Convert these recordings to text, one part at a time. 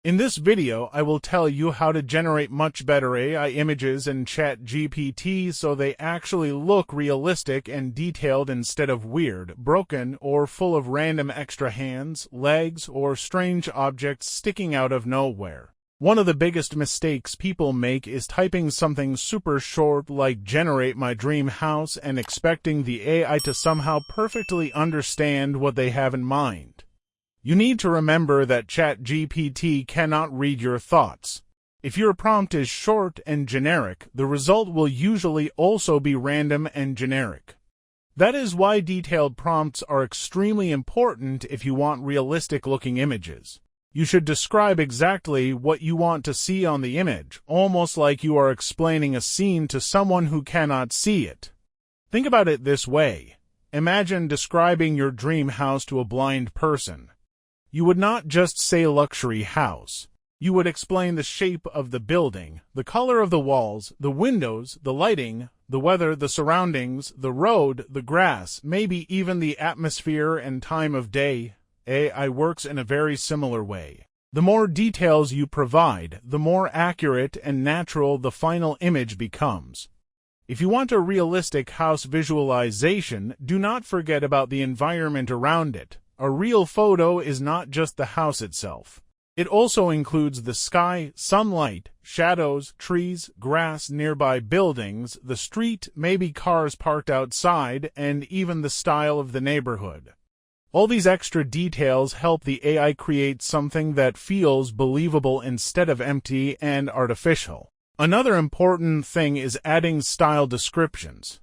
In this video, I will tell you how to generate much better AI images in ChatGPT so they actually look realistic and detailed instead of weird, broken, or full of random extra hands, legs, or strange objects sticking out of nowhere. One of the biggest mistakes people make is typing something super short like "generate my dream house" and expecting the AI to somehow perfectly understand what they have in mind. You need to remember that ChatGPT cannot read your thoughts. If your prompt is short and generic, the result will usually also be random and generic. That is why detailed prompts are extremely important if you want realistic-looking images. You should describe exactly what you want to see on the image, almost like you are explaining a scene to someone who cannot see it. Think about it this way. Imagine describing your dream house to a blind person. You would not just say luxury house. You would explain the shape of the building, the color of the walls, the windows, the lighting, the weather, the surroundings, the road, the grass, maybe even the atmosphere and time of day. AI works in a very similar way. The more details you provide, the more accurate and natural the final image becomes. If you want a realistic house visualization, do not forget about the environment around it. A real photo is not just the house itself. It also includes the sky, sunlight, shadows, trees, grass, nearby buildings, the street, maybe cars parked outside, and even the style of the neighborhood. All these extra details help the AI create something that feels believable instead of empty and artificial. Another important thing is adding style descriptions.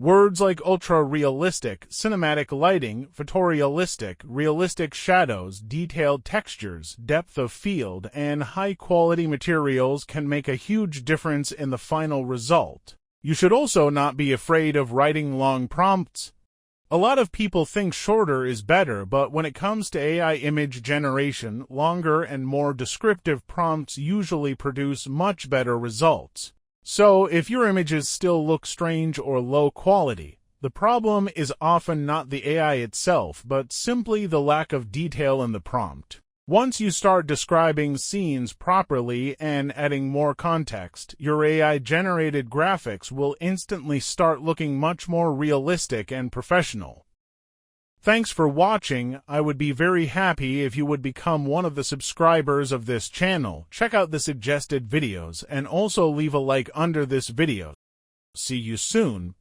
Words like ultra-realistic, cinematic lighting, photorealistic, realistic shadows, detailed textures, depth of field, and high-quality materials can make a huge difference in the final result. You should also not be afraid of writing long prompts. A lot of people think shorter is better, but when it comes to AI image generation, longer and more descriptive prompts usually produce much better results. So, if your images still look strange or low quality, the problem is often not the AI itself, but simply the lack of detail in the prompt. Once you start describing scenes properly and adding more context, your AI-generated graphics will instantly start looking much more realistic and professional. Thanks for watching. I would be very happy if you would become one of the subscribers of this channel. Check out the suggested videos and also leave a like under this video. See you soon.